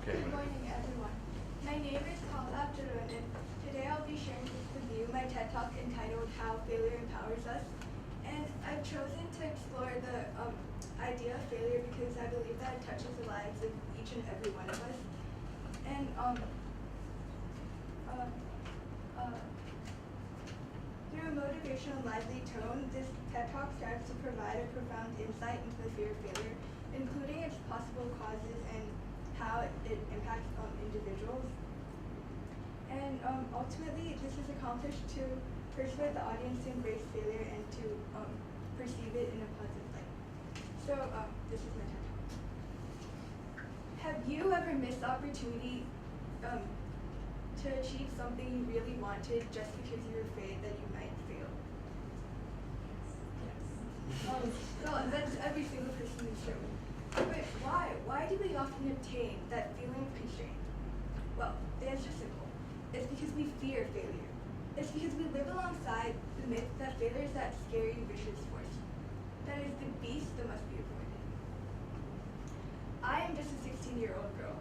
Okay. Good morning, everyone. My name is Kala Abdurrahman, and today I'll be sharing with you my TED Talk entitled How Failure Empowers Us. And I've chosen to explore the idea of failure because I believe that it touches the lives of each and every one of us. And through a motivational, lively tone, this TED Talk strives to provide a profound insight into the fear of failure, including its possible causes and how it impacts individuals. And ultimately, this is accomplished to persuade the audience to embrace failure and to perceive it in a positive light. So this is my TED Talk. Have you ever missed the opportunity to achieve something you really wanted just because you were afraid that you might fail? Yes. Well, that's every single person in this room. But why? Why do we often obtain that feeling of constraint? Well, the answer is simple. It's because we fear failure. It's because we live alongside the myth that failure is that scary, vicious force. That is the beast that must be avoided. I am just a 16-year-old girl.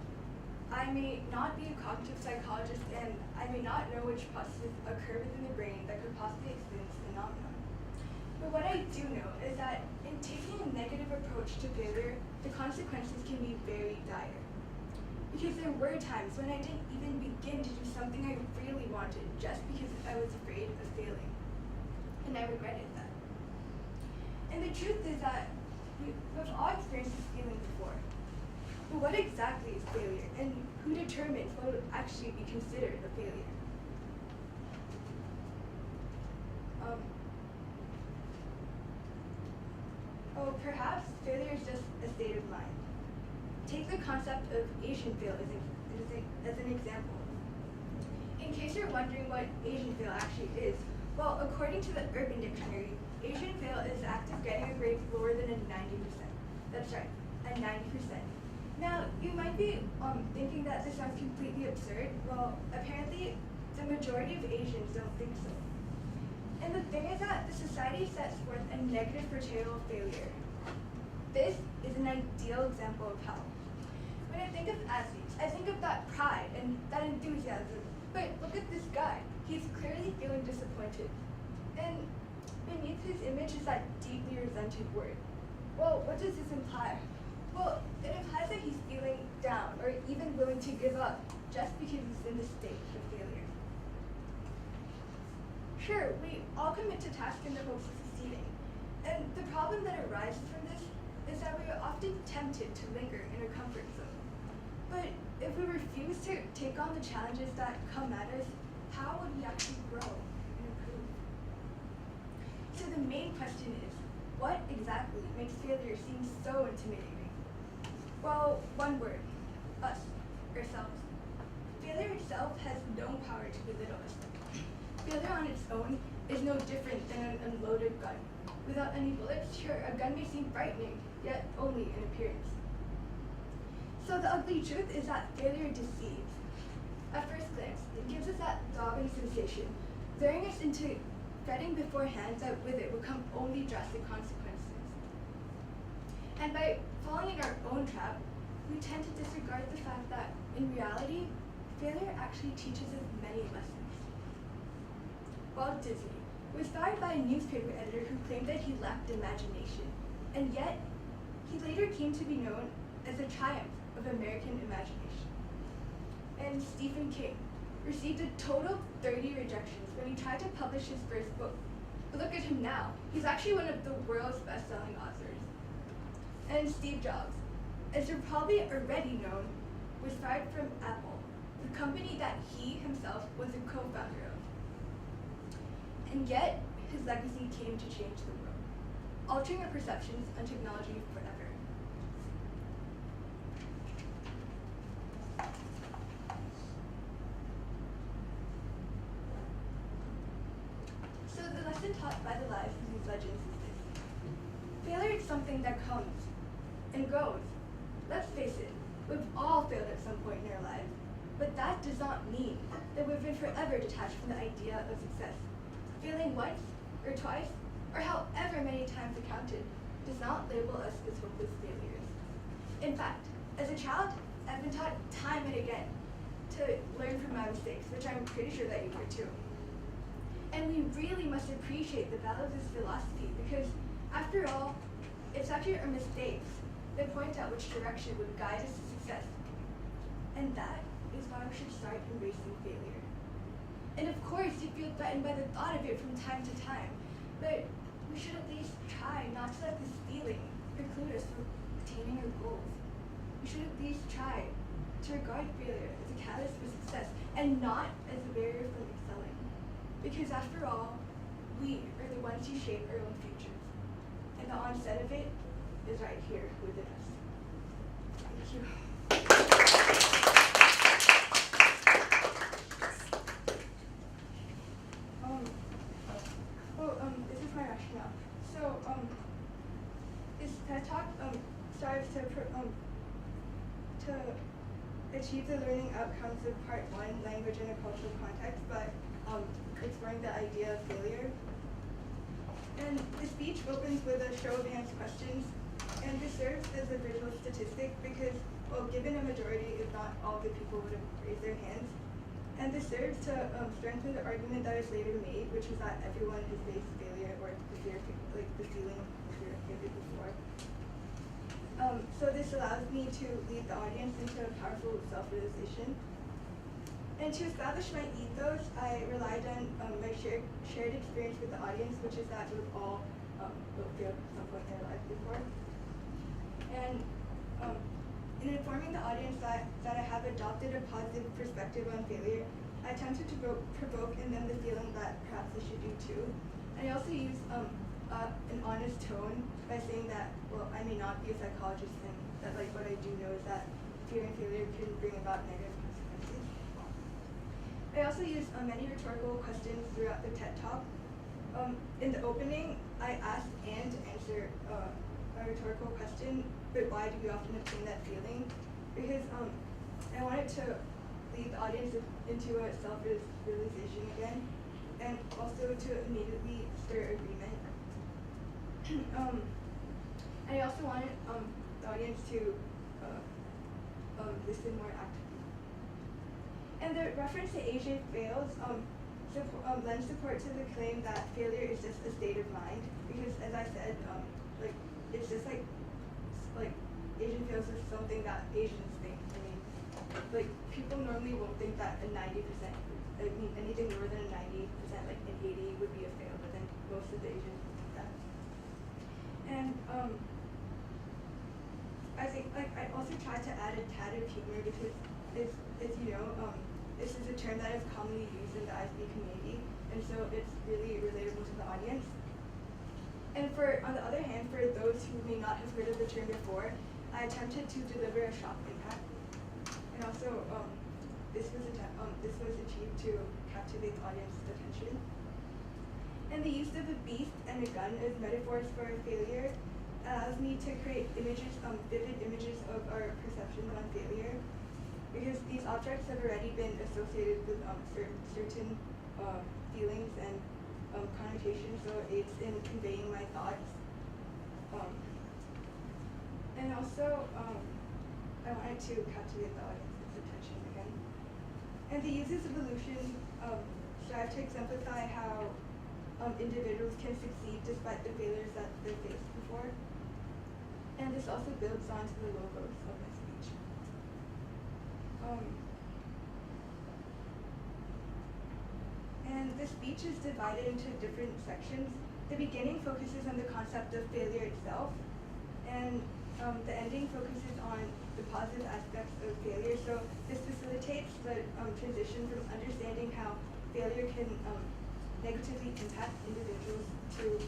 I may not be a cognitive psychologist, and I may not know which processes occur within the brain that could possibly explain this phenomenon. But what I do know is that in taking a negative approach to failure, the consequences can be very dire. Because there were times when I didn't even begin to do something I really wanted just because I was afraid of failing. And I regretted that. And the truth is that we've all experienced this feeling before. But what exactly is failure, and who determines what would actually be considered a failure? Perhaps failure is just a state of mind. Take the concept of Asian fail as an example. In case you're wondering what Asian fail actually is, well, according to the Urban Dictionary, Asian fail is the act of getting a grade lower than a 90%. That's right, a 90%. Now, you might be thinking that this sounds completely absurd. Well, apparently, the majority of Asians don't think so. And the thing is that the society sets forth a negative portrayal of failure. This is an ideal example of how. When I think of athletes, I think of that pride and that enthusiasm. But look at this guy. He's clearly feeling disappointed. And beneath his image is that deeply resented word. Well, what does this imply? Well, it implies that he's feeling down or even willing to give up just because he's in the state of failure. Sure, we all commit to tasks in the hopes of succeeding. And the problem that arises from this is that we are often tempted to linger in our comfort zone. But if we refuse to take on the challenges that come at us, how would we actually grow and improve? So the main question is, what exactly makes failure seem so intimidating? Well, one word, us, ourselves. Failure itself has no power to belittle us. Failure on its own is no different than an unloaded gun. Without any bullets, sure, a gun may seem frightening, yet only in appearance. So the ugly truth is that failure deceives. At first glance, it gives us that throbbing sensation, luring us into betting beforehand that with it will come only drastic consequences. And by falling in our own trap, we tend to disregard the fact that, in reality, failure actually teaches us many lessons. Walt Disney was fired by a newspaper editor who claimed that he lacked imagination, and yet he later came to be known as a triumph of American imagination. And Stephen King received a total of 30 rejections when he tried to publish his first book. But look at him now. He's actually one of the world's best-selling authors. And Steve Jobs, as you're probably already known, was fired from Apple, the company that he himself was a co-founder of. And yet, his legacy came to change the world, altering our perceptions on technology forever. So the lesson taught by the lives of these legends is this. Failure is something that comes and goes. Let's face it, we've all failed at some point in our lives, but that does not mean that we've been forever detached from the idea of success. Failing once, or twice, or however many times accounted, does not label us as hopeless failures. In fact, as a child, I've been taught time and again to learn from my mistakes, which I'm pretty sure that you were too. And we really must appreciate the value of this philosophy because, after all, it's actually our mistakes that point out which direction would guide us to success. And that is why we should start embracing failure. And of course, you feel threatened by the thought of it from time to time, but we should at least try not to let this feeling preclude us from attaining our goals. We should at least try to regard failure as a catalyst for success and not as a barrier from excelling. Because after all, we are the ones who shape our own futures. And the onset of it is right here within us. Thank you. This is my rationale. So, this TED Talk strives to achieve the learning outcomes of Part 1, Language in a Cultural Context, by exploring the idea of failure. And the speech opens with a show of hands questions, and this serves as a visual statistic because, well, given a majority, if not all the people would have raised their hands. And this serves to strengthen the argument that is later made, which is that everyone has faced failure or the fear, like the feeling of fear of failure before. So this allows me to lead the audience into a powerful self-realization. And to establish my ethos, I relied on my shared experience with the audience, which is that we've all failed at some point in their life before. And in informing the audience that I have adopted a positive perspective on failure, I attempted to provoke in them the feeling that perhaps they should do too. And I also use an honest tone by saying that, well, I may not be a psychologist, and that like what I do know is that fear and failure can bring about negative consequences. I also use many rhetorical questions throughout the TED Talk. In the opening, I asked Anne to answer a rhetorical question, but why do we often obtain that feeling? Because I wanted to lead the audience into a self-realization again, and also to immediately stir agreement. I also wanted the audience to listen more actively. And the reference to AJ fails lends support to the claim that failure is just a state of mind, because as I said, like it's just like Asian fails is something that Asians think. I mean, like people normally won't think that a 90%, I mean anything lower than a 90%, like an 80 would be a fail, but then most of the Asians think that. And I think I also tried to add a tad of humor because as you know, this is a term that is commonly used in the ISB community, and so it's really relatable to the audience. And on the other hand, for those who may not have heard of the term before, I attempted to deliver a shock impact. And also, this was achieved to captivate the audience's attention. And the use of a beast and a gun as metaphors for failure allows me to create images, vivid images of our perceptions on failure, because these objects have already been associated with certain feelings and connotations, so it's in conveying my thoughts. And also, I wanted to captivate the audience's attention again. And the uses of illusion strive to exemplify how individuals can succeed despite the failures that they faced before. And this also builds onto the logos of my speech. And the speech is divided into different sections. The beginning focuses on the concept of failure itself, and the ending focuses on the positive aspects of failure. So this facilitates the transition from understanding how failure can negatively impact individuals to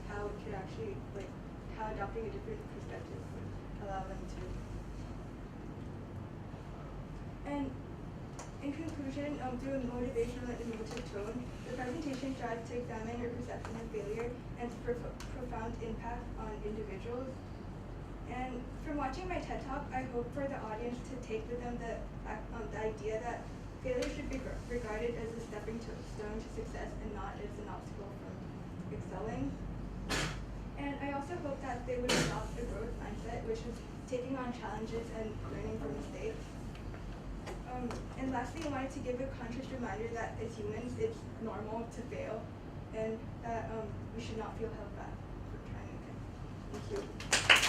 how it could actually, like, how adopting a different perspective would allow them to. And in conclusion, through a motivational and emotive tone, the presentation tries to examine your perception of failure and its profound impact on individuals. And from watching my TED Talk, I hope for the audience to take with them the idea that failure should be regarded as a stepping stone to success and not as an obstacle from excelling. And I also hope that they would adopt a growth mindset, which is taking on challenges and learning from And lastly, I wanted to give a conscious reminder that as humans, it's normal to fail, and that we should not feel held back for trying again. Thank you.